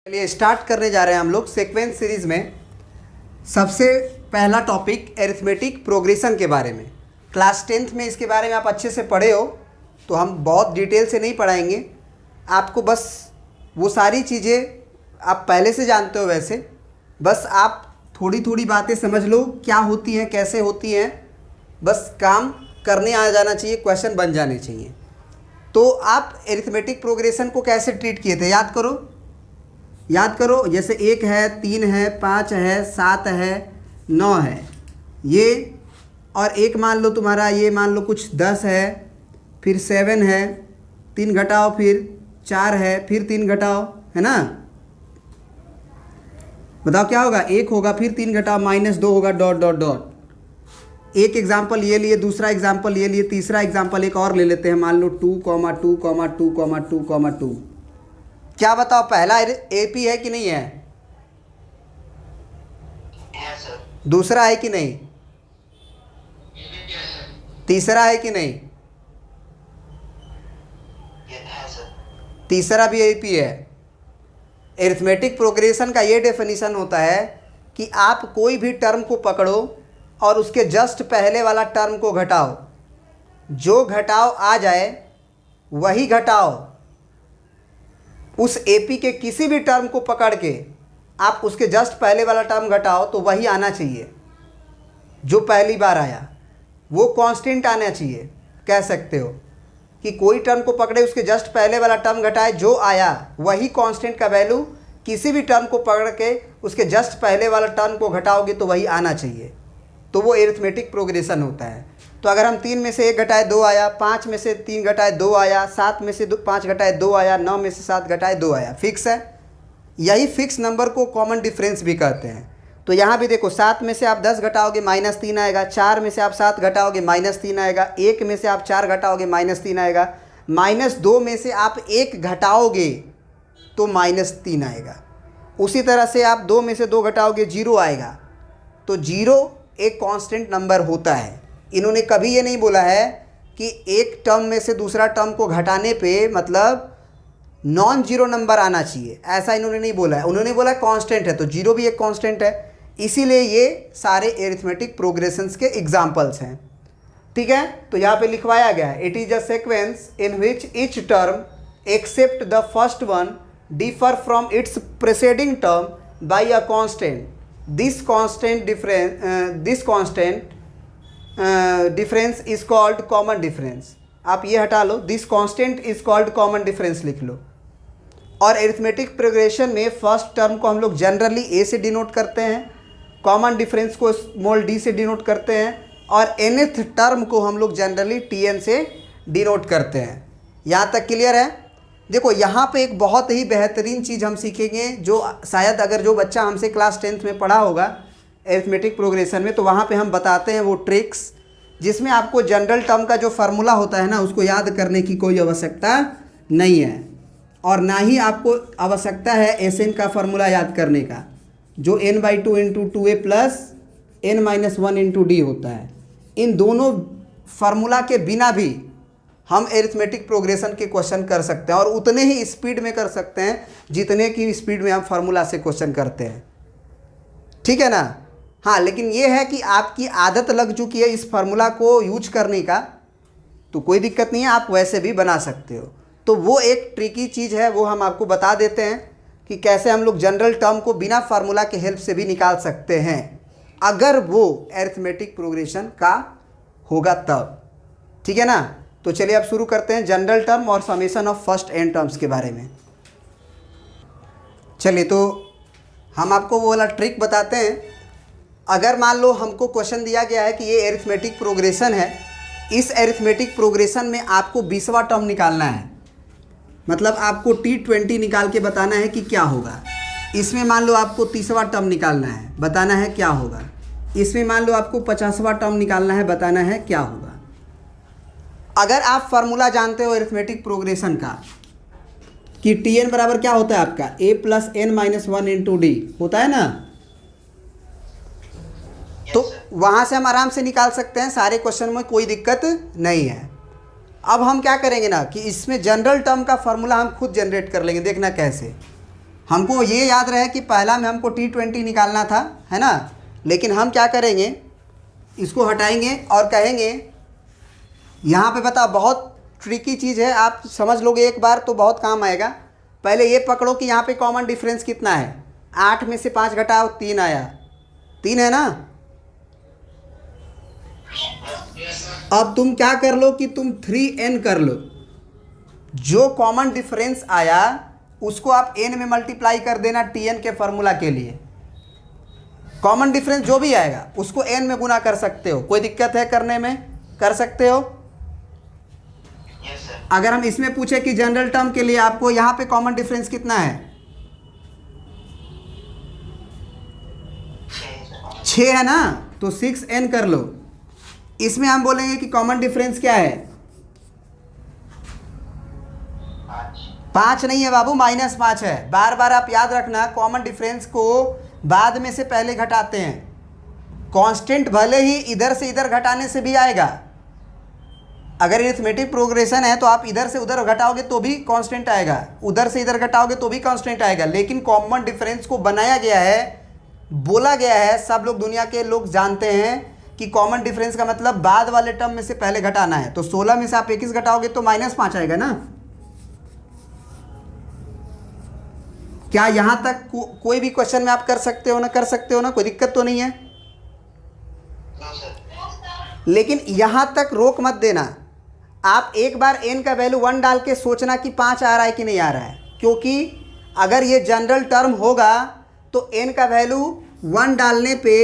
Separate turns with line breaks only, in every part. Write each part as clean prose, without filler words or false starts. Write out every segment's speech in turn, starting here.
चलिए स्टार्ट करने जा रहे हैं हम लोग सीक्वेंस सीरीज में। सबसे पहला टॉपिक एरिथमेटिक प्रोग्रेशन के बारे में। क्लास 10th में इसके बारे में आप अच्छे से पढ़े हो, तो हम बहुत डिटेल से नहीं पढ़ाएंगे आपको, बस वो सारी चीज़ें आप पहले से जानते हो। वैसे बस आप थोड़ी थोड़ी बातें समझ लो, क्या होती हैं, कैसे होती हैं, बस काम करने आ जाना चाहिए, क्वेश्चन बन जाने चाहिए। तो आप एरिथमेटिक प्रोग्रेशन को कैसे ट्रीट किए थे, याद करो। जैसे 1 है, 3 है, 5 है, 7 है, 9 है, ये और एक मान लो तुम्हारा, ये मान लो कुछ 10 है, फिर 7 है, 3 घटाओ, फिर 4 है, फिर 3 घटाओ, है ना। बताओ क्या होगा, 1 होगा, फिर 3 घटाओ, -2 होगा, डॉट डॉट डॉट। एक एग्जाम्पल ये लिए, दूसरा एग्जाम्पल ये लिए, तीसरा एग्जाम्पल एक और ले लेते हैं। मान लो 2, 2, 2, 2, 2। क्या बताओ, पहला एपी है कि नहीं है?
सर।
दूसरा है कि नहीं? तीसरा है कि नहीं?
सर।
तीसरा भी एपी है। एरिथमेटिक प्रोग्रेशन का ये डेफिनेशन होता है कि आप कोई भी टर्म को पकड़ो और उसके जस्ट पहले वाला टर्म को घटाओ, जो घटाओ आ जाए वही घटाओ। उस एपी के किसी भी टर्म को पकड़ के आप उसके जस्ट पहले वाला टर्म घटाओ तो वही आना चाहिए, जो पहली बार आया वो कांस्टेंट आना चाहिए। कह सकते हो कि कोई टर्म को पकड़े, उसके जस्ट पहले वाला टर्म घटाए, जो आया वही कांस्टेंट का वैल्यू, किसी भी टर्म को पकड़ के उसके जस्ट पहले वाला टर्म को घटाओगे तो वही आना चाहिए। तो वो एरिथमेटिक प्रोग्रेशन होता है। तो अगर हम 3 में से 1 घटाए 2 आया, 5 में से 3 घटाए 2 आया, 7 में से 5 घटाए 2 आया, 9 में से 7 घटाए 2 आया, फिक्स है। यही फिक्स नंबर को कॉमन डिफरेंस भी कहते हैं। तो यहाँ भी देखो, 7 में से आप 10 घटाओगे -3 आएगा, 4 में से आप 7 घटाओगे -3 आएगा, 1 में से आप 4 घटाओगे -3 आएगा, -2 में से आप 1 घटाओगे तो -3 आएगा। उसी तरह से आप 2 में से 2 घटाओगे 0 आएगा। तो 0 एक कांस्टेंट नंबर होता है। इन्होंने कभी ये नहीं बोला है कि एक टर्म में से दूसरा टर्म को घटाने पे मतलब नॉन जीरो नंबर आना चाहिए, ऐसा इन्होंने नहीं बोला है। उन्होंने बोला कांस्टेंट है, तो 0 भी एक कांस्टेंट है। इसीलिए ये सारे एरिथमेटिक प्रोग्रेशंस के एग्जाम्पल्स हैं, ठीक है। तो यहाँ पे लिखवाया गया है, it is a sequence in which each term except the first one differ from its preceding term by a constant. This constant difference is called common difference. आप ये हटा लो, this constant is called common difference लिख लो। और arithmetic progression में first term को हम लोग जनरली ए से डिनोट करते हैं, कॉमन डिफरेंस को स्मॉल डी से डिनोट करते हैं, और nth टर्म को हम लोग जनरली tn से डिनोट करते हैं। यहाँ तक क्लियर है? देखो यहाँ पे एक बहुत ही बेहतरीन चीज़ हम सीखेंगे, जो शायद अगर जो बच्चा हमसे क्लास 10th में पढ़ा होगा एरिथमेटिक प्रोग्रेशन में, तो वहाँ पे हम बताते हैं वो ट्रिक्स जिसमें आपको जनरल टर्म का जो फार्मूला होता है ना, उसको याद करने की कोई आवश्यकता नहीं है, और ना ही आपको आवश्यकता है एसएन का फार्मूला याद करने का, जो n/2 × 2a plus n-1 × d होता है। इन दोनों फार्मूला के बिना भी हम एरिथमेटिक प्रोग्रेशन के क्वेश्चन कर सकते हैं, और उतने ही स्पीड में कर सकते हैं जितने की स्पीड में हम फार्मूला से क्वेश्चन करते हैं, ठीक है ना। हाँ, लेकिन ये है कि आपकी आदत लग चुकी है इस फार्मूला को यूज करने का, तो कोई दिक्कत नहीं है, आप वैसे भी बना सकते हो। तो वो एक ट्रिकी चीज़ है, वो हम आपको बता देते हैं कि कैसे हम लोग जनरल टर्म को बिना फार्मूला के हेल्प से भी निकाल सकते हैं, अगर वो एरिथमेटिक प्रोग्रेशन का होगा तब, ठीक है ना। तो चलिए अब शुरू करते हैं जनरल टर्म और summation of first N terms के बारे में। चलिए, तो हम आपको वो वाला ट्रिक बताते हैं। अगर मान लो हमको क्वेश्चन दिया गया है कि ये एरिथमेटिक प्रोग्रेशन है, इस एरिथमेटिक प्रोग्रेशन में आपको 20वां टर्म निकालना है, मतलब आपको T20 निकाल के बताना है कि क्या होगा। इसमें मान लो आपको 30वां टर्म निकालना है, बताना है क्या होगा। इसमें मान लो आपको 50वां टर्म निकालना है, बताना है क्या होगा। अगर आप फार्मूला जानते हो एरिथमेटिक प्रोग्रेशन का कि Tn बराबर क्या होता है आपका, a + n-1 × d होता है ना, तो वहाँ से हम आराम से निकाल सकते हैं, सारे क्वेश्चन में कोई दिक्कत नहीं है। अब हम क्या करेंगे ना कि इसमें जनरल टर्म का फार्मूला हम खुद जनरेट कर लेंगे, देखना कैसे। हमको ये याद रहे कि पहला में हमको T20 निकालना था, है ना। लेकिन हम क्या करेंगे, इसको हटाएंगे और कहेंगे यहाँ पे बता, बहुत ट्रिकी चीज़ है, आप समझ लोगे एक बार तो बहुत काम आएगा। पहले ये पकड़ो कि यहाँ पे कॉमन डिफरेंस कितना है, 8 में से 5 घटाओ 3 आया, 3 है ना। अब तुम क्या कर लो कि तुम 3n कर लो, जो कॉमन डिफरेंस आया उसको आप n में मल्टीप्लाई कर देना tn के फॉर्मूला के लिए। कॉमन डिफरेंस जो भी आएगा उसको n में गुना कर सकते हो, कोई दिक्कत है करने में, कर सकते हो।
Yes, sir.
अगर हम इसमें पूछे कि जनरल टर्म के लिए आपको यहाँ पे कॉमन डिफरेंस कितना है, 6 है ना, तो 6n कर लो। इसमें हम बोलेंगे कि कॉमन डिफरेंस क्या है, 5 नहीं है बाबू, -5 है। बार बार आप याद रखना, कॉमन डिफरेंस को बाद में से पहले घटाते हैं। कांस्टेंट भले ही इधर से इधर घटाने से भी आएगा, अगर अरिथमेटिक प्रोग्रेशन है तो आप इधर से उधर घटाओगे तो भी कांस्टेंट आएगा, उधर से इधर घटाओगे तो भी कांस्टेंट आएगा। लेकिन कॉमन डिफरेंस को बनाया गया है, बोला गया है, सब लोग दुनिया के लोग जानते हैं कि कॉमन डिफरेंस का मतलब बाद वाले टर्म में से पहले घटाना है। तो 16 में से आप 21 घटाओगे तो -5 आएगा ना। क्या यहाँ तक कोई भी क्वेश्चन में आप कर सकते हो ना, कर सकते हो ना, कोई दिक्कत तो नहीं है।
No, sir.
लेकिन यहाँ तक रोक मत देना, आप एक बार n का वैल्यू 1 डाल के सोचना कि 5 आ रहा है कि नहीं आ रहा है, क्योंकि अगर ये जनरल टर्म होगा तो n का वैल्यू 1 डालने पे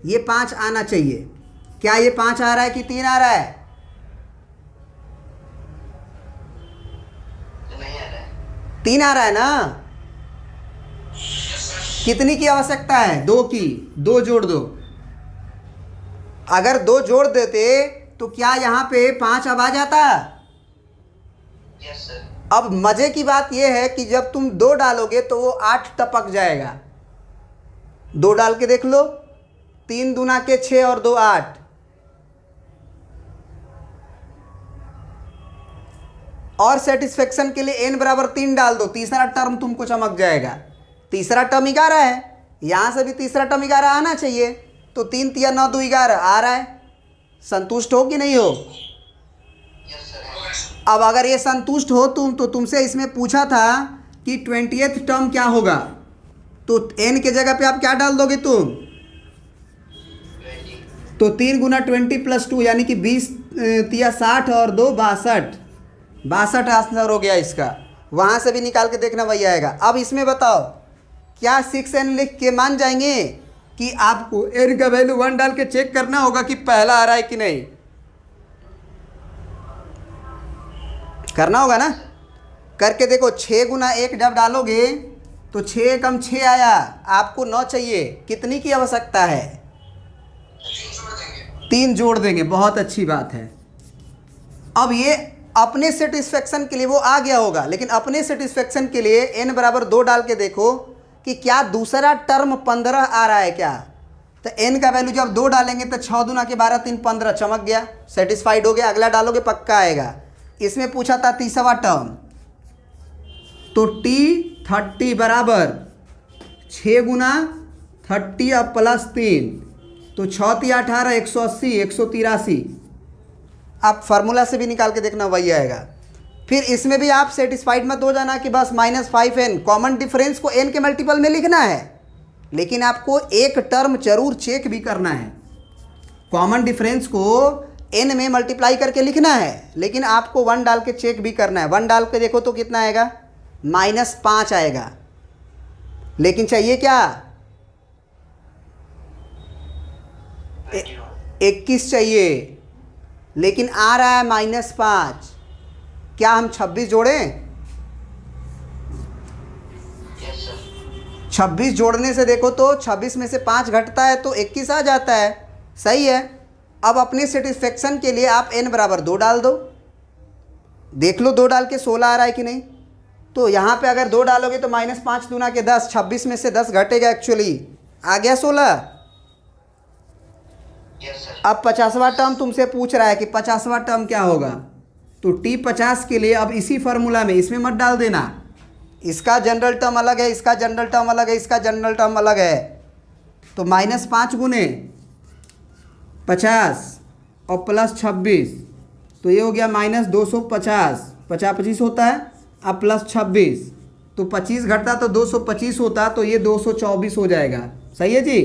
ये 5 आना चाहिए। क्या ये 5 आ रहा है कि 3 आ रहा है?
नहीं आ रहा है।
3 आ रहा है ना। कितनी की आवश्यकता है? 2 की, 2 जोड़ दो। अगर 2 जोड़ देते तो क्या यहाँ पे 5 अब आ जाता?
Yes, sir.
अब मजे की बात यह है कि जब तुम 2 डालोगे तो वो 8 टपक जाएगा। 2 डाल के देख लो, 3 दूना के 6 और 2 8। और सेटिस्फेक्शन के लिए n बराबर 3 डाल दो, तीसरा टर्म तुमको चमक जाएगा। तीसरा टर्म 11 है, यहाँ से भी तीसरा टर्म 11 आना चाहिए, तो 3 3 9 2 11 आ रहा है। संतुष्ट हो कि नहीं हो?
Yes, sir.
अब अगर ये संतुष्ट हो तुम, तो तुमसे इसमें पूछा था कि 20th टर्म क्या होगा, तो n के जगह पे आप क्या डाल दोगे तुम?
20.
तो 3 गुना 20 + 2 यानी कि 20 तिया 60 और 2 62, 62 आंसर हो गया इसका। वहाँ से भी निकाल के देखना वही आएगा। अब इसमें बताओ, क्या 6n लिख के मान जाएंगे कि आपको n का वैल्यू 1 डाल के चेक करना होगा कि पहला आ रहा है कि नहीं? करना होगा ना। करके देखो, 6 गुना 1 जब डालोगे तो 6 कम 6 आया, आपको 9 चाहिए। कितनी की आवश्यकता है? 3 जोड़ देंगे, बहुत अच्छी बात है। अब ये अपने सेटिस्फेक्शन के लिए वो आ गया होगा, लेकिन अपने सेटिस्फेक्शन के लिए n बराबर 2 डाल के देखो कि क्या दूसरा टर्म 15 आ रहा है क्या। तो n का वैल्यू जब 2 डालेंगे तो 6 दूना के 12 3 15 चमक गया, सेटिस्फाइड हो गया। अगला डालोगे पक्का आएगा। इसमें पूछा था तीसरा टर्म, तो T30 बराबर 6 गुना 30 अब +3, तो 6 3 18 180 183। आप फार्मूला से भी निकाल के देखना वही आएगा। फिर इसमें भी आप सेटिस्फाइड मत हो जाना कि बस -5n, कॉमन डिफरेंस को n के मल्टीपल में लिखना है, लेकिन आपको एक टर्म जरूर चेक भी करना है। कॉमन डिफरेंस को n में मल्टीप्लाई करके लिखना है, लेकिन आपको 1 डाल के चेक भी करना है। 1 डाल के देखो तो कितना आएगा? -5 आएगा। लेकिन चाहिए क्या? 21 चाहिए, लेकिन आ रहा है -5। क्या हम 26 जोड़ें?
Yes, sir.
26 जोड़ने से देखो तो 26 में से 5 घटता है तो 21 आ जाता है। सही है। अब अपने सेटिस्फेक्शन के लिए आप n बराबर 2 डाल दो, देख लो 2 डाल के 16 आ रहा है कि नहीं। तो यहाँ पे अगर 2 डालोगे तो -5 दूना के 10, 26 में से 10 घटेगा, एक्चुअली आ गया 16।
Yes, sir.
अब 50वां टर्म तुमसे पूछ रहा है कि 50वां टर्म क्या होगा, तो T50 के लिए अब इसी फार्मूला में इसमें मत डाल देना, इसका जनरल टर्म अलग है, इसका जनरल टर्म अलग है, इसका जनरल टर्म अलग है। तो -5 गुने 50 और +26, तो ये हो गया -250। 50 25 होता है, अब +26, तो 25 घटता तो 225 होता, तो ये 224 हो जाएगा। सही है जी?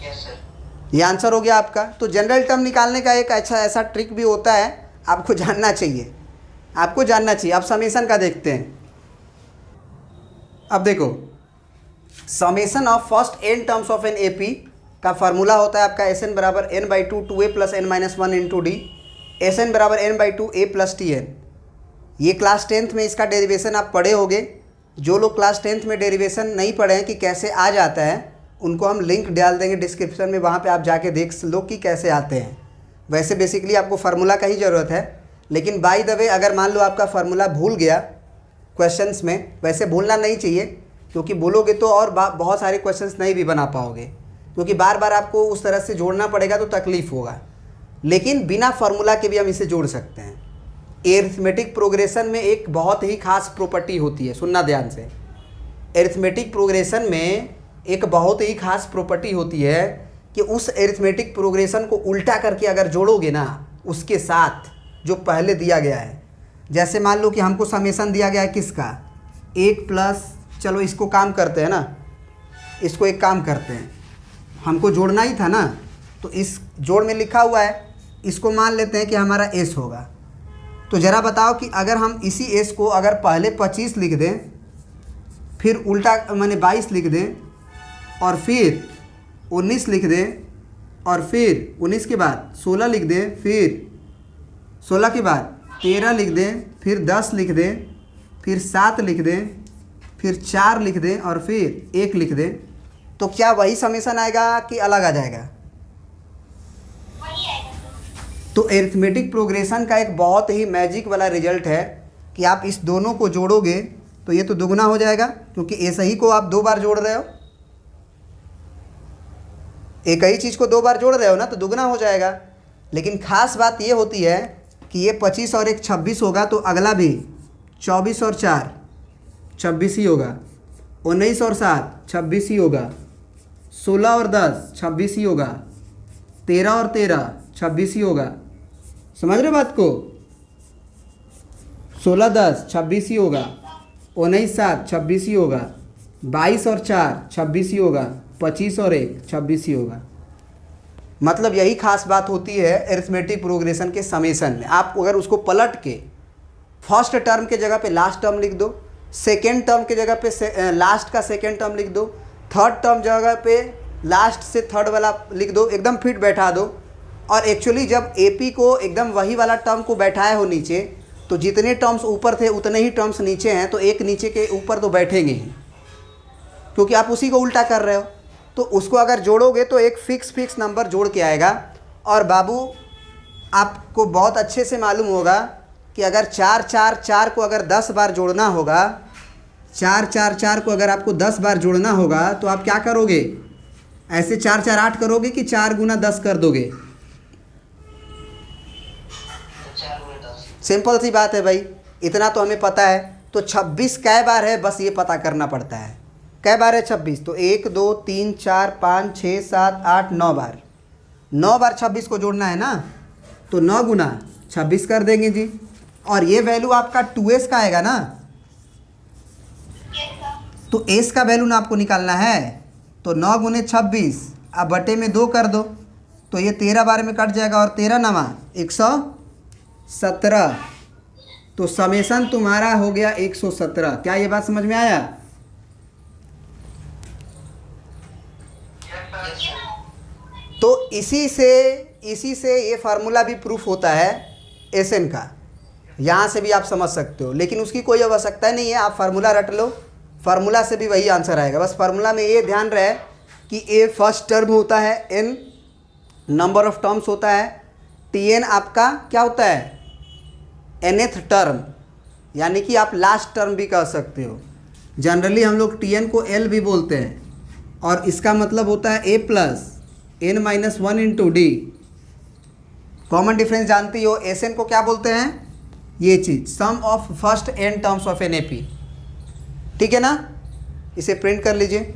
Yes sir.
ये आंसर हो गया आपका। तो जनरल टर्म निकालने का एक अच्छा ऐसा ट्रिक भी होता है, आपको जानना चाहिए, आपको जानना चाहिए। अब समेशन का देखते हैं। अब देखो, summation of first n terms of an AP का फार्मूला होता है आपका Sn बराबर n/2 2a + n - 1 × d, Sn बराबर n/2 a + Tn। ये क्लास 10th में इसका डेरिवेशन आप पढ़े होगे। जो लोग क्लास 10th में डेरिवेशन नहीं पढ़े हैं कि कैसे आ जाता है, उनको हम लिंक डाल देंगे डिस्क्रिप्शन में, वहाँ पे आप जाके देख लो कि कैसे आते हैं। वैसे बेसिकली आपको फार्मूला का ही ज़रूरत है, लेकिन बाय द वे अगर मान लो आपका फार्मूला भूल गया क्वेश्चंस में, वैसे भूलना नहीं चाहिए, क्योंकि बोलोगे तो और बहुत सारे क्वेश्चंस नहीं भी बना पाओगे, क्योंकि बार बार आपको उस तरह से जोड़ना पड़ेगा तो तकलीफ़ होगा। लेकिन बिना फार्मूला के भी हम इसे जोड़ सकते हैं। एरिथमेटिक प्रोग्रेशन में एक बहुत ही खास प्रॉपर्टी होती है, सुनना ध्यान से। एरिथमेटिक प्रोग्रेशन में एक बहुत ही खास प्रॉपर्टी होती है कि उस एरिथमेटिक प्रोग्रेशन को उल्टा करके अगर जोड़ोगे ना उसके साथ जो पहले दिया गया है, जैसे मान लो कि हमको समेशन दिया गया है किसका, 1 प्लस, चलो इसको काम करते हैं ना, इसको एक काम करते हैं, हमको जोड़ना ही था ना, तो इस जोड़ में लिखा हुआ है, इसको मान लेते हैं कि हमारा s होगा। तो ज़रा बताओ कि अगर हम इसी s को अगर पहले 25 लिख दें, फिर उल्टा मैंने 22 लिख दें, और फिर 19 लिख दें, और फिर 19 के बाद 16 लिख दें, फिर 16 के बाद 13 लिख दें, फिर 10 लिख दें, फिर 7 लिख दें, फिर 4 लिख दें, और फिर 1 लिख दें, तो क्या वही समेशन आएगा कि अलग आ जाएगा? तो एरिथमेटिक प्रोग्रेशन का एक बहुत ही मैजिक वाला रिजल्ट है कि आप इस दोनों को जोड़ोगे तो ये तो दुगना हो जाएगा, क्योंकि ऐसे ही को आप 2 बार जोड़ रहे हो, एक ही चीज़ को 2 बार जोड़ रहे हो ना, तो दुगना हो जाएगा। लेकिन ख़ास बात ये होती है कि ये 25 और 1 26 होगा, तो अगला भी 24 और 4 26 ही होगा, 19 और 7 26 ही होगा, 16 और 10 26 ही होगा, 13 और 13 26 ही होगा। समझ रहे बात को? 16 10 26 ही होगा, 19 7 26 ही होगा, 22 और 4 26 ही होगा, 25 और 1 26 ही होगा। मतलब यही खास बात होती है एरिथमेटिक प्रोग्रेशन के समेशन में। आप अगर उसको पलट के फर्स्ट टर्म के जगह पे लास्ट टर्म लिख दो, सेकेंड टर्म के जगह पे लास्ट का सेकेंड टर्म लिख दो, थर्ड टर्म जगह पे लास्ट से थर्ड वाला लिख दो, एकदम फिट बैठा दो। और एक्चुअली जब AP को एकदम वही वाला टर्म को बैठाए हो नीचे, तो जितने टर्म्स ऊपर थे उतने ही टर्म्स नीचे हैं, तो एक नीचे के ऊपर तो बैठेंगे ही, क्योंकि आप उसी को उल्टा कर रहे हो। तो उसको अगर जोड़ोगे तो एक फिक्स नंबर जोड़ के आएगा। और बाबू आपको बहुत अच्छे से मालूम होगा कि अगर 4 4 4 को अगर 10 बार जोड़ना होगा, 4 4 4 को अगर आपको 10 बार जोड़ना होगा, तो आप क्या करोगे? ऐसे 4 4 8 करोगे कि 4 गुना 10 कर दोगे?
4 × 10।
सिंपल सी बात है भाई, इतना तो हमें पता है। तो 26 कै बार है, बस ये पता करना पड़ता है कै बार है 26। तो 1 2 3 4 5 6 7 8 9 बार, 9 बार 26 को जोड़ना है ना, तो 9 गुना 26 कर देंगे जी। और ये वैल्यू आपका 2s का आएगा ना, तो s का वैल्यू ना आपको निकालना है। तो 9 गुने 26 अब बटे में 2 कर दो, तो ये 13 बार में कट जाएगा, और 13 9 117। तो समेशन तुम्हारा हो गया 117। क्या ये बात समझ में आया? तो इसी से ये फार्मूला भी प्रूफ होता है Sn का, यहाँ से भी आप समझ सकते हो। लेकिन उसकी कोई आवश्यकता नहीं है, आप फार्मूला रट लो, फार्मूला से भी वही आंसर आएगा। बस फार्मूला में ये ध्यान रहे कि A फर्स्ट टर्म होता है, N नंबर ऑफ टर्म्स होता है, Tn आपका क्या होता है? nth टर्म, यानी कि आप लास्ट टर्म भी कह सकते हो। जनरली हम लोग Tn को L भी बोलते हैं, और इसका मतलब होता है A + n - 1 × d। Common difference जानती हो, Sn को क्या बोलते हैं? ये चीज़ sum of first N terms of an A P, ठीक है ना। इसे प्रिंट कर लीजिए।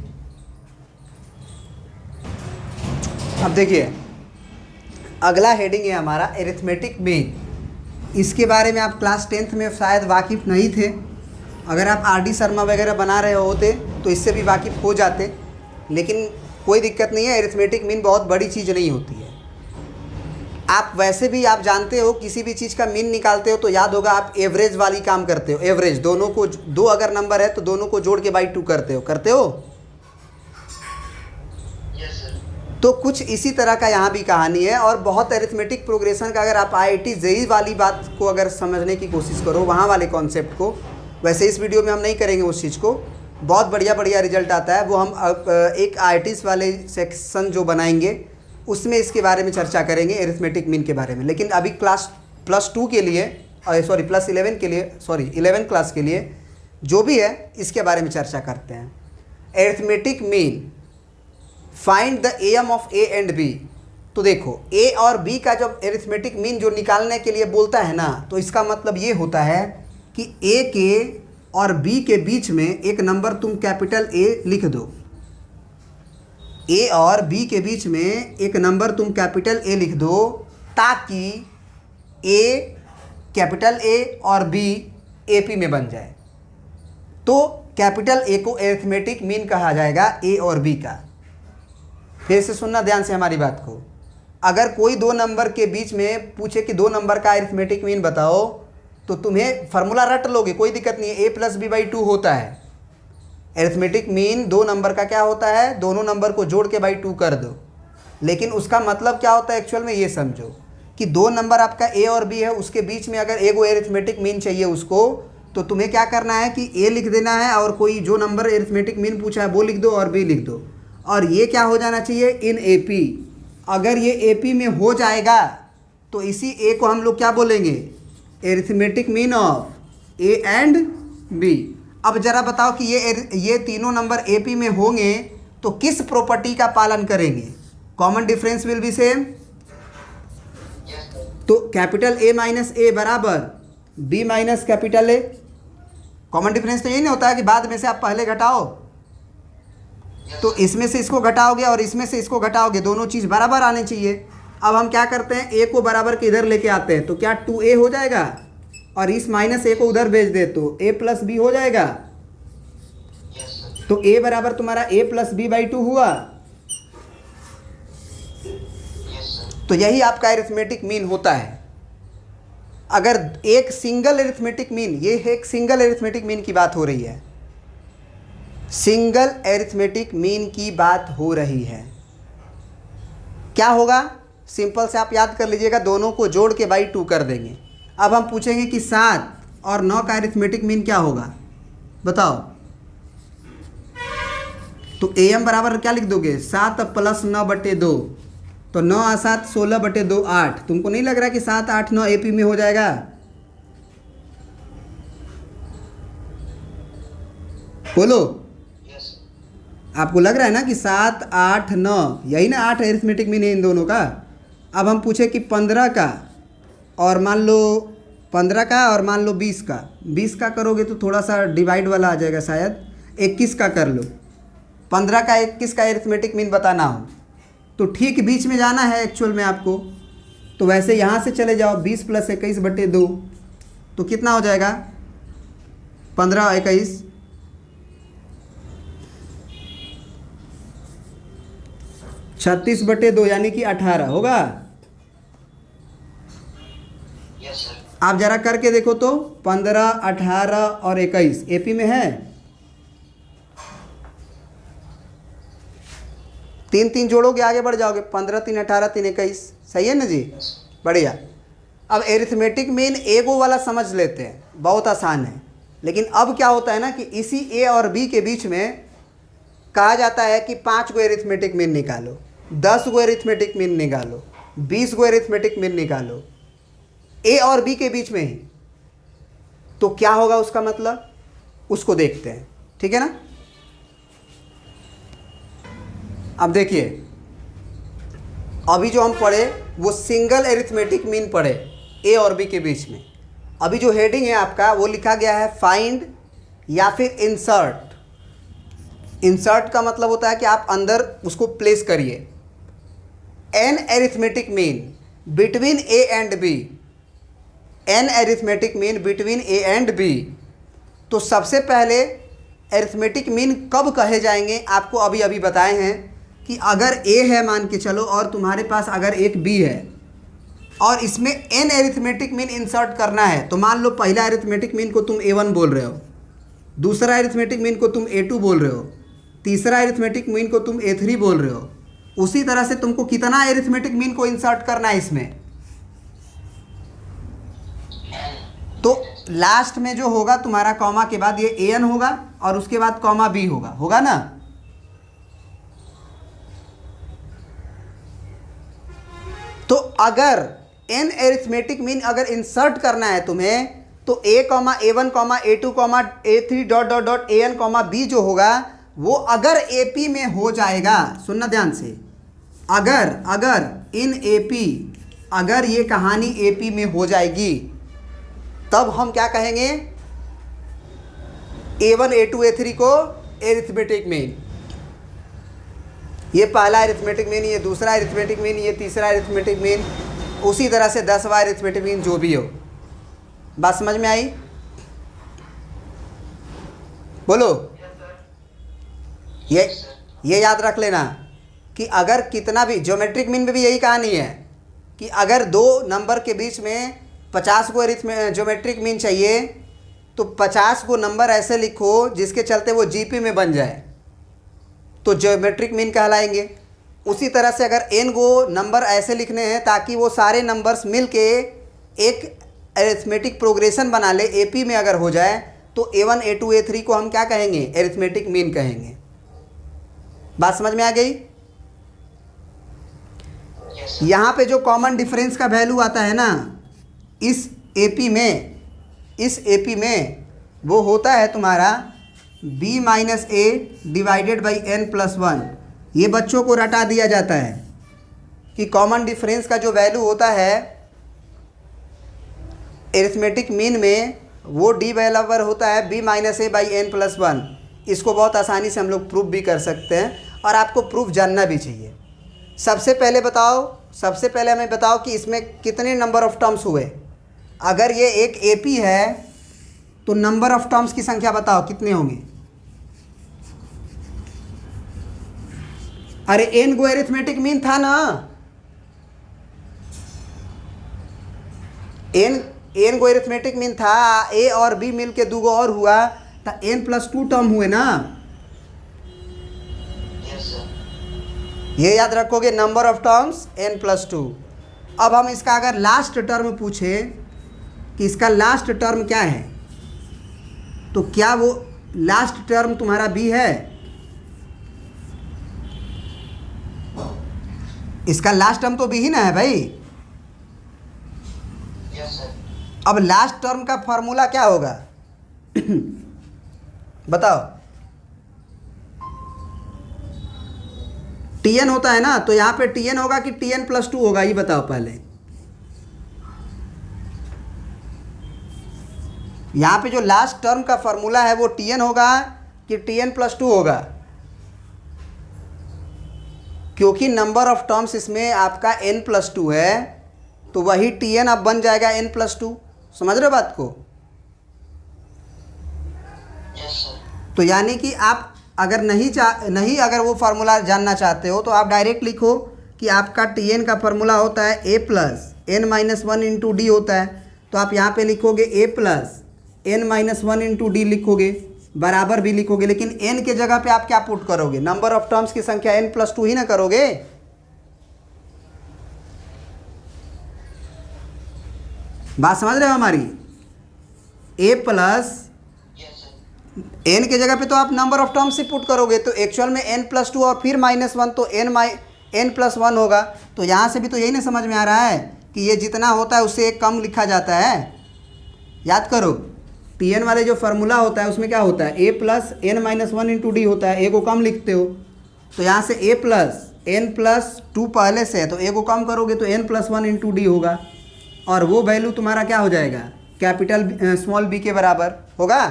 अब देखिए अगला हेडिंग है हमारा एरिथमेटिक मीन। इसके बारे में आप क्लास 10th में शायद वाकिफ़ नहीं थे। अगर आप आर डी शर्मा वगैरह बना रहे होते तो इससे भी वाकिफ़ हो जाते, लेकिन कोई दिक्कत नहीं है। एरिथमेटिक मीन बहुत बड़ी चीज़ नहीं होती है। आप वैसे भी आप जानते हो किसी भी चीज़ का मीन निकालते हो तो याद होगा आप एवरेज वाली काम करते हो। एवरेज दोनों को, दो अगर नंबर है तो दोनों को जोड़ के बाई 2 करते हो।
Yes sir.
तो कुछ इसी तरह का यहाँ भी कहानी है। और बहुत एरिथमेटिक प्रोग्रेशन का अगर आप IIT JEE वाली बात को अगर समझने की कोशिश करो, वहाँ वाले कॉन्सेप्ट को, वैसे इस वीडियो में हम नहीं करेंगे उस चीज़ को, बहुत बढ़िया रिजल्ट आता है। वो हम एक IITs वाले सेक्शन जो बनाएंगे उसमें इसके बारे में चर्चा करेंगे, एरिथमेटिक मीन के बारे में। लेकिन अभी क्लास +2 के लिए +11 के लिए 11 क्लास के लिए जो भी है इसके बारे में चर्चा करते हैं। Arithmetic mean, find the AM of A and B। तो देखो A और B का जब एरिथमेटिक मीन जो निकालने के लिए बोलता है ना, तो इसका मतलब ये होता है कि A के और B के बीच में एक नंबर तुम कैपिटल A लिख दो। A और B के बीच में एक नंबर तुम कैपिटल A लिख दो, ताकि A कैपिटल A और B AP में बन जाए। तो कैपिटल A को एरिथमेटिक मीन कहा जाएगा A और B का। फिर से सुनना ध्यान से हमारी बात को। अगर कोई दो नंबर के बीच में पूछे कि दो नंबर का एरिथमेटिक मीन बताओ, तो तुम्हें फार्मूला रट लोगे, कोई दिक्कत नहीं है। A + B/2 होता है। एरिथमेटिक मीन दो नंबर का क्या होता है, दोनों नंबर को जोड़ के बाई 2 कर दो। लेकिन उसका मतलब क्या होता है एक्चुअल में, ये समझो कि दो नंबर आपका A और B है, उसके बीच में अगर एक वो एरिथमेटिक मीन चाहिए उसको, तो तुम्हें क्या करना है कि A लिख देना है और कोई जो नंबर एरिथमेटिक मीन पूछा है वो लिख दो और B लिख दो। और ये क्या हो जाना चाहिए, इन AP। अगर ये AP में हो जाएगा तो इसी A को हम लोग क्या बोलेंगे, arithmetic mean of A and B। अब ज़रा बताओ कि ये तीनों नंबर AP में होंगे तो किस प्रॉपर्टी का पालन करेंगे, common difference will be same. तो कैपिटल A माइनस A बराबर B minus capital A। Common difference तो यही नहीं होता है कि बाद में से आप पहले घटाओ, तो इसमें से इसको घटाओगे और इसमें से इसको घटाओगे, दोनों चीज़ बराबर आने चाहिए। अब हम क्या करते हैं, A को बराबर के इधर लेके आते हैं, तो क्या 2A हो जाएगा, और इस -A को उधर भेज दे तो A + B हो जाएगा। तो A बराबर तुम्हारा A + B/2 हुआ। तो यही आपका एरिथमेटिक मीन होता है। अगर एक सिंगल एरिथमेटिक मीन, ये एक सिंगल एरिथमेटिक मीन की बात हो रही है, सिंगल एरिथमेटिक मीन की बात हो रही है, क्या होगा, सिंपल से आप याद कर लीजिएगा, दोनों को जोड़ के बाई 2 कर देंगे। अब हम पूछेंगे कि 7 और 9 का एरिथमेटिक मीन क्या होगा, बताओ। तो AM बराबर क्या लिख दोगे, 7 + 9/2। तो 9 और 7 16/2 8। तुमको नहीं लग रहा कि 7 8 9 AP में हो जाएगा? बोलो, आपको लग रहा है ना कि 7 8 9, यही ना 8 एरिथमेटिक मीन है इन दोनों का। अब हम पूछे कि 15 का और मान लो 15 का और मान लो 20 का। 20 का करोगे तो थोड़ा सा डिवाइड वाला आ जाएगा शायद। 21 का कर लो। 15 का 21 का एरिथमेटिक मीन बताना हो तो ठीक बीच में जाना है एक्चुअल में आपको। तो वैसे यहाँ से चले जाओ, 20 + 21/2 तो कितना हो जाएगा, 15 और 21 36/2 यानी कि 18 होगा। आप जरा करके देखो तो 15 18 और 21 AP में है। 3 3 जोड़ोगे आगे बढ़ जाओगे, 15 3 18 3 21, सही है ना जी, बढ़िया। अब एरिथमेटिक मीन एगो वाला समझ लेते हैं, बहुत आसान है। लेकिन अब क्या होता है ना कि इसी A और B के बीच में कहा जाता है कि 5 गो एरिथमेटिक मीन निकालो, 10 गो एरिथमेटिक मीन निकालो, 20 गो एरिथमेटिक मीन निकालो, A और B के बीच में ही। तो क्या होगा उसका मतलब, उसको देखते हैं, ठीक है ना। अब देखिए, अभी जो हम पढ़े वो सिंगल एरिथमेटिक मीन पढ़े A और B के बीच में, अभी जो हेडिंग है आपका वो लिखा गया है फाइंड या फिर इंसर्ट। इंसर्ट का मतलब होता है कि आप अंदर उसको प्लेस करिए। An arithmetic mean between A and B, an arithmetic mean between A and B. तो सबसे पहले एरिथमेटिक मीन कब कहे जाएंगे आपको अभी अभी बताए हैं कि अगर ए है मान के चलो और तुम्हारे पास अगर एक बी है और इसमें एन एरिथमेटिक मीन इंसर्ट करना है, तो मान लो पहला एरिथमेटिक मीन को तुम A1 बोल रहे हो, दूसरा एरिथमेटिक मीन को तुम A2 बोल रहे हो, तीसरा एरिथमेटिक मीन को तुम A3 बोल रहे हो। उसी तरह से तुमको कितना एरिथमेटिक मीन को इंसर्ट करना है इसमें, तो लास्ट में जो होगा तुम्हारा कॉमा के बाद ये AN होगा और उसके बाद कॉमा B होगा ना। तो अगर n एरिथमेटिक मीन अगर इंसर्ट करना है तुम्हें, तो A, A1, A2, A3 dot dot dot AN, B जो होगा वो अगर AP में हो जाएगा, सुनना ध्यान से, अगर इन AP, अगर ये कहानी AP में हो जाएगी तब हम क्या कहेंगे, A1, A2, A3 को एरिथमेटिक मीन। ये पहला एरिथमेटिक मीन, ये दूसरा एरिथमेटिक मीन, ये तीसरा एरिथमेटिक मीन, उसी तरह से 10वां एरिथमेटिक मीन जो भी हो। बात समझ में आई? बोलो। ये याद रख लेना कि अगर कितना भी, ज्योमेट्रिक मीन में भी यही कहानी है कि अगर दो नंबर के बीच में 50 को ज्योमेट्रिक मीन चाहिए तो 50 को नंबर ऐसे लिखो जिसके चलते वो GP में बन जाए, तो ज्योमेट्रिक मीन कहलाएंगे। उसी तरह से अगर n को नंबर ऐसे लिखने हैं ताकि वो सारे नंबर्स मिल के एक एरिथमेटिक प्रोग्रेशन बना ले, AP में अगर हो जाए तो A1, A2, A3 को हम क्या कहेंगे, एरिथमेटिक मीन कहेंगे। बात समझ में आ गई? यहाँ पे जो कॉमन डिफरेंस का वैल्यू आता है ना इस AP में वो होता है तुम्हारा b minus A divided by n+1। ये बच्चों को रटा दिया जाता है कि कॉमन डिफरेंस का जो वैल्यू होता है एरिथमेटिक मीन में वो d बराबर होता है b minus A by n+1। इसको बहुत आसानी से हम लोग प्रूफ भी कर सकते हैं और आपको प्रूफ जानना भी चाहिए। सबसे पहले हमें बताओ कि इसमें कितने नंबर ऑफ टर्म्स हुए। अगर ये एक AP है तो नंबर ऑफ टर्म्स की संख्या बताओ कितने होंगे। अरे n को एरिथमेटिक मीन था ना, n को एरिथमेटिक मीन था, A और B मिल के 2 और हुआ तो n+2 टर्म हुए ना। ये याद रखोगे, नंबर ऑफ टर्म्स n+2। अब हम इसका अगर लास्ट टर्म पूछे कि इसका लास्ट टर्म क्या है, तो क्या वो लास्ट टर्म तुम्हारा B है? इसका लास्ट टर्म तो B ही ना है भाई। अब लास्ट टर्म का फॉर्मूला क्या होगा बताओ। Tn होता है ना, तो यहाँ पे Tn होगा कि Tn+2 होगा, ये बताओ पहले। यहाँ पे जो लास्ट टर्म का फॉर्मूला है वो Tn होगा कि Tn+2 होगा, क्योंकि नंबर ऑफ टर्म्स इसमें आपका n+2 है, तो वही Tn अब बन जाएगा n+2। समझ रहे हो बात को? तो यानी कि आप अगर नहीं अगर वो फार्मूला जानना चाहते हो तो आप डायरेक्ट लिखो कि आपका Tn का फार्मूला होता है a+n-1 इंटू डी होता है। तो आप यहाँ पे लिखोगे a+n-1 इंटू डी लिखोगे, बराबर भी लिखोगे, लेकिन n के जगह पे आप क्या पुट करोगे, नंबर ऑफ टर्म्स की संख्या n+2 ही ना करोगे। बात समझ रहे हो हमारी? n के जगह पे तो आप number of terms he put करोगे, तो एक्चुअल में n+2 और फिर -1 तो n+1 होगा। तो यहाँ से भी तो यही ना समझ में आ रहा है कि ये जितना होता है उससे एक कम लिखा जाता है। याद करो, Tn वाले जो फार्मूला होता है उसमें क्या होता है, a+n-1 इंटू डी होता है, a को कम लिखते हो। तो यहाँ से a+n+2 पहले से है, तो a को कम करोगे तो n+1 इंटू डी होगा, और वो वैल्यू तुम्हारा क्या हो जाएगा, कैपिटल स्मॉल बी के बराबर होगा।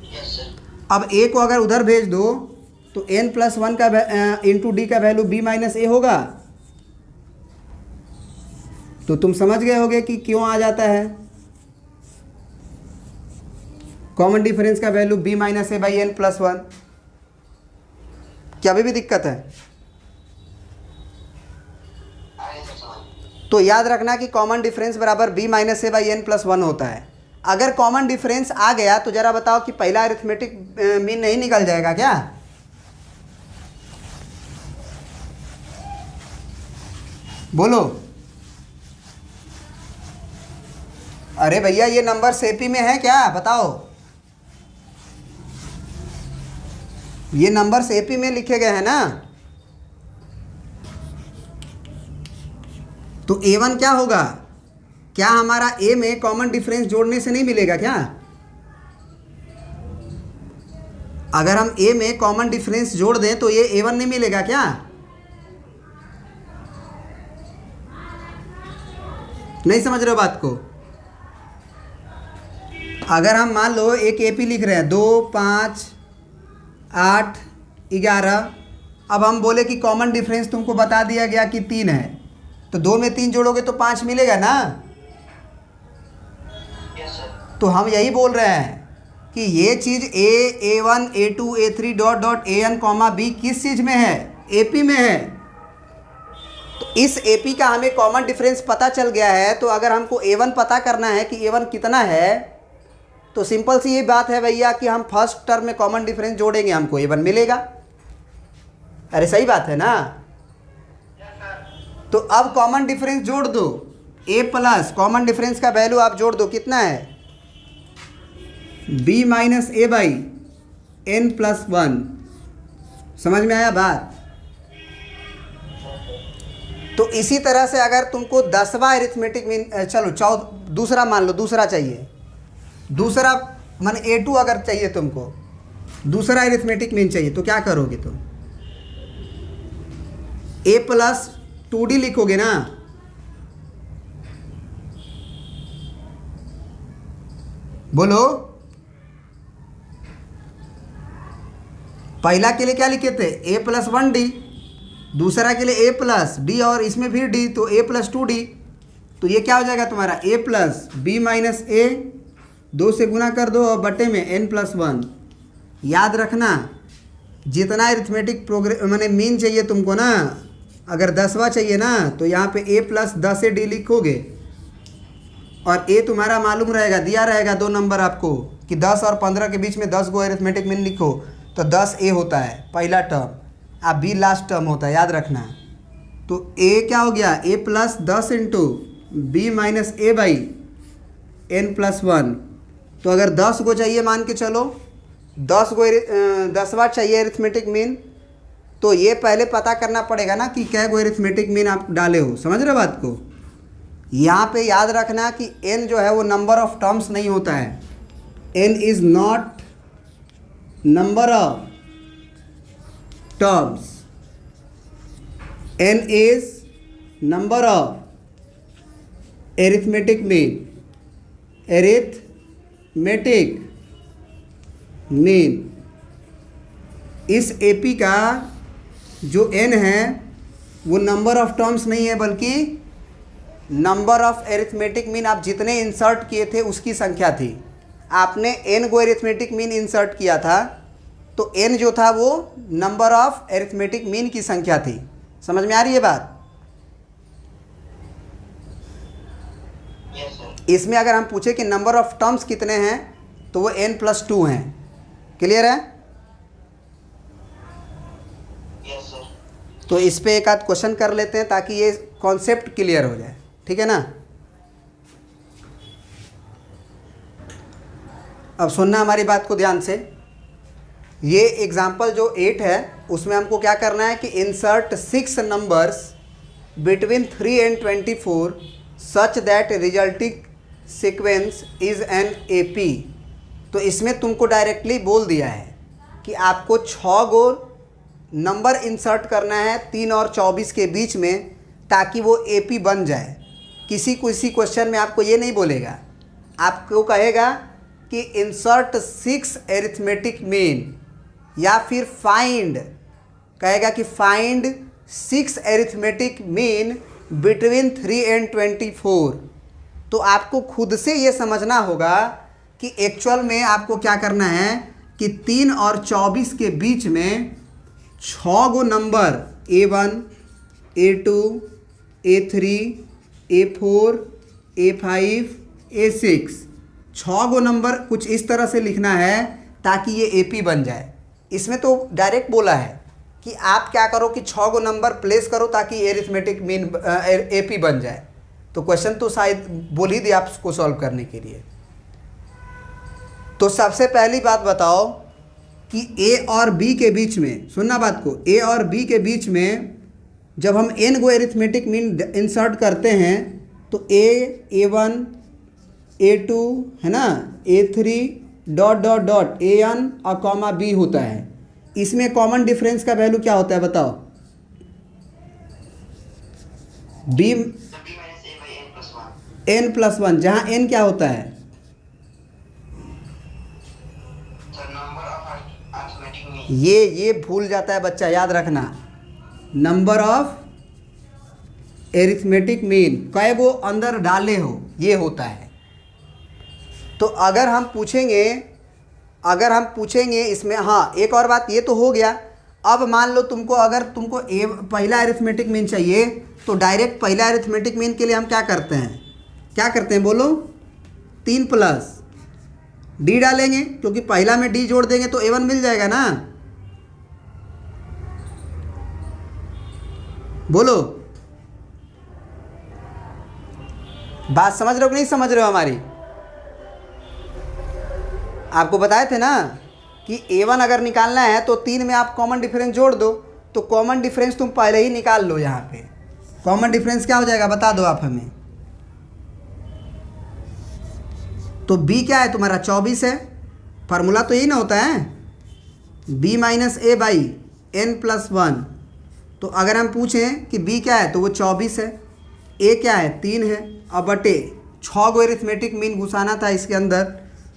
Yes sir.
अब ए को अगर उधर भेज दो तो n+1 का इंटू डी का वैल्यू b माइनस ए होगा। तो तुम समझ गए होगे कि क्यों आ जाता है कॉमन डिफरेंस का value b minus A by n+1। क्या अभी भी दिक्कत है?
आगे सर समझ।
तो याद रखना कि कॉमन डिफरेंस बराबर b minus A by n+1 होता है। अगर कॉमन डिफरेंस आ गया तो जरा बताओ कि पहला अरिथमेटिक मीन नहीं निकल जाएगा क्या? बोलो। अरे भैया ये नंबर सेपी में है क्या? बताओ। ये नंबर सेपी में लिखे गए हैं ना। तो A1 क्या होगा? क्या हमारा A में कॉमन डिफरेंस जोड़ने से नहीं मिलेगा क्या? अगर हम A में कॉमन डिफरेंस जोड़ दें तो ये A1 नहीं मिलेगा क्या? नहीं समझ रहे हो बात को? अगर हम मान लो एक AP लिख रहे हैं 2, 5, 8, 11। अब हम बोले कि कॉमन डिफरेंस तुमको बता दिया गया कि 3 है, तो 2 में 3 जोड़ोगे तो 5 मिलेगा ना।
Yes sir.
तो हम यही बोल रहे हैं कि ये चीज़ A1, A2, A3 dot dot AN, B किस चीज़ में है? AP में है। तो इस AP का हमें कॉमन डिफरेंस पता चल गया है। तो अगर हमको A1 पता करना है कि A1 कितना है, तो सिंपल सी ये बात है भैया कि हम फर्स्ट टर्म में कॉमन डिफरेंस जोड़ेंगे, हमको A1 मिलेगा। अरे सही बात है ना। तो अब कॉमन डिफरेंस जोड़ दो, A प्लस कॉमन डिफरेंस का वैल्यू आप जोड़ दो, कितना है? b minus A by n+1। समझ में आया बात? तो इसी तरह से अगर तुमको 10वां अरिथमेटिक मीन, चलो दूसरा मान लो, दूसरा चाहिए, दूसरा मान A2 अगर चाहिए तुमको, दूसरा अरिथमेटिक मीन चाहिए, तो क्या करोगे तुम? A प्लस 2D लिखोगे ना। बोलो। पहला के लिए क्या लिखे थे? A plus 1D। दूसरा के लिए A प्लस D और इसमें भी D, तो A प्लस 2D। तो ये क्या हो जाएगा तुम्हारा? A plus B minus A, 2 से गुना कर दो और बटे में n+1। याद रखना जितना अरिथमेटिक प्रोग्रेस मैंने मीन चाहिए तुमको ना, अगर 10वां चाहिए ना तो यहाँ पे A प्लस 10D लिखोगे और A तुम्हारा मालूम रहेगा, दिया रहेगा 2 नंबर आपको कि 10 और 15 के बीच में 10 गो अरिथमेटिक मीन लिखो, तो 10A होता है पहला टर्म, अब B लास्ट टर्म होता है, याद रखना। तो A क्या हो गया? A plus 10 into B minus A by n+1। तो अगर 10 गो चाहिए, मान के चलो 10वां चाहिए अरिथमेटिक मीन, तो ये पहले पता करना पड़ेगा ना कि क्या गो अरिथमेटिक मीन आप डाले हो। समझ रहे हो बात को? यहाँ पे याद रखना कि n जो है वो नंबर ऑफ टर्म्स नहीं होता है। n is not number of terms, n is number of arithmetic mean. Arithmetic mean इस AP का जो n है वो नंबर ऑफ टर्म्स नहीं है, बल्कि नंबर ऑफ अरिथमेटिक मीन आप जितने इंसर्ट किए थे उसकी संख्या थी। आपने n गो अरिथमेटिक मीन इंसर्ट किया था, तो n जो था वो नंबर ऑफ अरिथमेटिक मीन की संख्या थी। समझ में आ रही है बात?
Yes sir.
इसमें अगर हम पूछे कि नंबर ऑफ टर्म्स कितने हैं, तो वो n+2 हैं। क्लियर है?
Yes sir.
तो इस पे एक आध क्वेश्चन कर लेते हैं ताकि ये कॉन्सेप्ट क्लियर हो जाए, ठीक है ना। अब सुनना हमारी बात को ध्यान से। ये एग्जाम्पल जो 8 है उसमें हमको क्या करना है कि insert 6 numbers between 3 and 24 such that resulting sequence is an AP। तो इसमें तुमको डायरेक्टली बोल दिया है कि आपको 6 गो नंबर इंसर्ट करना है 3 और 24 के बीच में, ताकि वो AP बन जाए। किसी किसी क्वेश्चन में आपको ये नहीं बोलेगा, आपको कहेगा कि इंसर्ट 6 एरिथमेटिक मीन, या फिर फाइंड, कहेगा कि find 6 arithmetic mean between 3 and 24। तो आपको खुद से ये समझना होगा कि एक्चुअल में आपको क्या करना है कि 3 और 24 के बीच में 6 गो number A1, A2, A3, A4, A5, A6, 6 गो नंबर कुछ इस तरह से लिखना है ताकि ये AP बन जाए। इसमें तो डायरेक्ट बोला है कि आप क्या करो कि 6 गो नंबर प्लेस करो ताकि एरिथमेटिक मीन AP बन जाए। तो क्वेश्चन तो शायद बोल ही दिया आपको सॉल्व करने के लिए। तो सबसे पहली बात बताओ कि A और B के बीच में, सुनना बात को, A और B के बीच में जब हम n गो एरिथमेटिक मीन इंसर्ट करते हैं तो A1, A2 है ना, A3 dot dot dot AN और कॉमा B होता है। इसमें कॉमन डिफरेंस का वैल्यू क्या होता है बताओ? B n+1, जहाँ n क्या होता है? ये भूल जाता है बच्चा, याद रखना, नंबर ऑफ एरिथमेटिक मीन, कै वो अंदर डाले हो, ये होता है। तो अगर हम पूछेंगे इसमें, हाँ एक और बात ये तो हो गया। अब मान लो अगर तुमको पहला एरिथमेटिक मीन चाहिए तो डायरेक्ट पहला एरिथमेटिक मीन के लिए हम क्या करते हैं बोलो? 3 प्लस D डालेंगे, क्योंकि पहला में D जोड़ देंगे तो A1 मिल जाएगा ना। बोलो, बात समझ रहे हो कि नहीं समझ रहे हो हमारी? आपको बताए थे ना कि A1 अगर निकालना है तो 3 में आप कॉमन डिफरेंस जोड़ दो। तो कॉमन डिफरेंस तुम पहले ही निकाल लो। यहाँ पे कॉमन डिफरेंस क्या हो जाएगा बता दो आप हमें। तो B क्या है तुम्हारा? 24 है। फार्मूला तो यही ना होता है, B minus A by n+1। तो अगर हम पूछें कि B क्या है तो वो 24 है, A क्या है 3 है, अब बटे 6 गो एरिथमेटिक मीन घुसाना था इसके अंदर,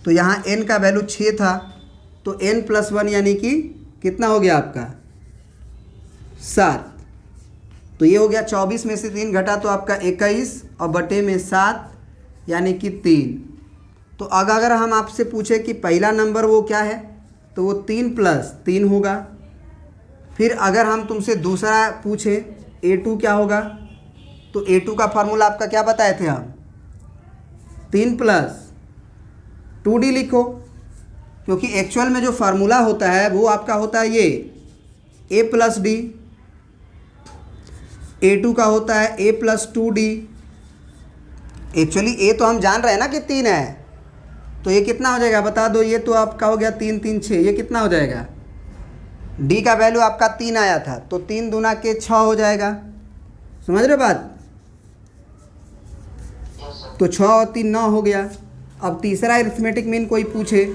तो यहाँ n का वैल्यू 6 था, तो n+1 यानी कि कितना हो गया आपका? 7। तो ये हो गया 24 में से 3 घटा तो आपका 21 और बटे में 7 यानी कि 3। तो अगर हम आपसे पूछे कि पहला नंबर वो क्या है तो वो 3 + 3 होगा। फिर अगर हम तुमसे दूसरा पूछे A2 क्या होगा, तो A2 का फार्मूला आपका क्या बताए थे हम? 3 + 2D लिखो, क्योंकि एक्चुअल में जो फार्मूला होता है वो आपका होता है ये A + D। A2 का होता है A + 2D। एक्चुअली A तो हम जान रहे हैं ना कि 3 है, तो ये कितना हो जाएगा बता दो? ये तो आपका हो गया 3 3 6, ये कितना हो जाएगा? D का वैल्यू आपका 3 आया था, तो 3 दूना के 6 हो जाएगा। समझ रहे बात? तो 6 और 3 9 हो गया। अब तीसरा अरिथमेटिक मीन कोई पूछे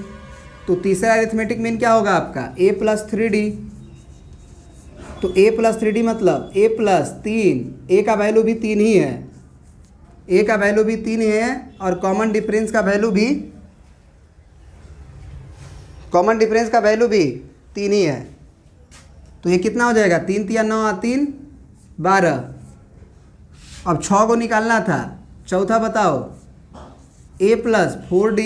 तो तीसरा अरिथमेटिक मीन क्या होगा आपका? A + 3D। तो A + 3D मतलब A + 3, A का वैल्यू भी 3 ही है, A का वैल्यू भी 3 है और कॉमन डिफरेंस का वैल्यू भी 3 ही है। तो ये कितना हो जाएगा? 3 × 9 = 3 12। अब 6 को निकालना था, चौथा बताओ A + 4D।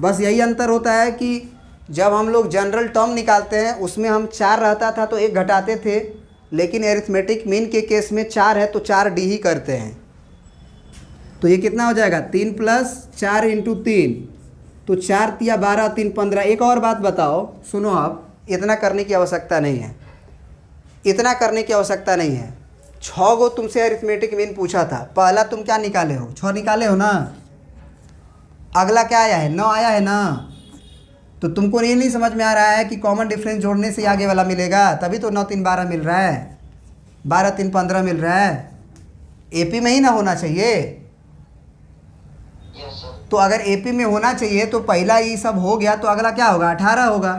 बस यही अंतर होता है कि जब हम लोग जनरल टर्म निकालते हैं उसमें हम 4 रहता था तो 1 घटाते थे, लेकिन एरिथमेटिक मीन के केस में 4 है तो 4D ही करते हैं। तो ये कितना हो जाएगा? 3 + 4 × 3, तो 4 × 12 3 15। एक और बात बताओ, सुनो, आप इतना करने की आवश्यकता नहीं है। 6 गो तुमसे अरिथमेटिक मीन पूछा था, पहला तुम क्या निकाले हो? 6 निकाले हो ना। अगला क्या आया है? 9 आया है ना। तो तुमको ये नहीं समझ में आ रहा है कि कॉमन डिफरेंस जोड़ने से आगे वाला मिलेगा, तभी तो 9 3 12 मिल रहा है, 12 3 15 मिल रहा है। AP में ही ना होना चाहिए। तो अगर AP में होना चाहिए तो पहला ये सब हो गया, तो अगला क्या होगा? 18 होगा।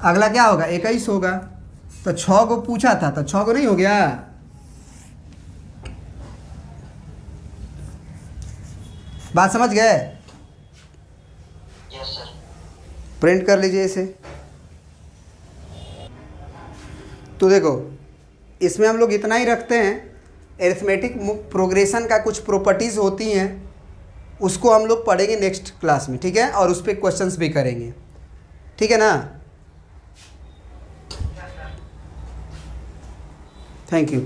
अगला क्या होगा? 21 होगा। तो 6 को पूछा था तो 6 को नहीं हो गया। बात समझ गए?
Yes sir.
प्रिंट कर लीजिए इसे। तो देखो, इसमें हम लोग इतना ही रखते हैं। एरिथमेटिक प्रोग्रेशन का कुछ प्रॉपर्टीज़ होती हैं, उसको हम लोग पढ़ेंगे नेक्स्ट क्लास में, ठीक है? और उस पर क्वेश्चंस भी करेंगे, ठीक है ना? Thank you.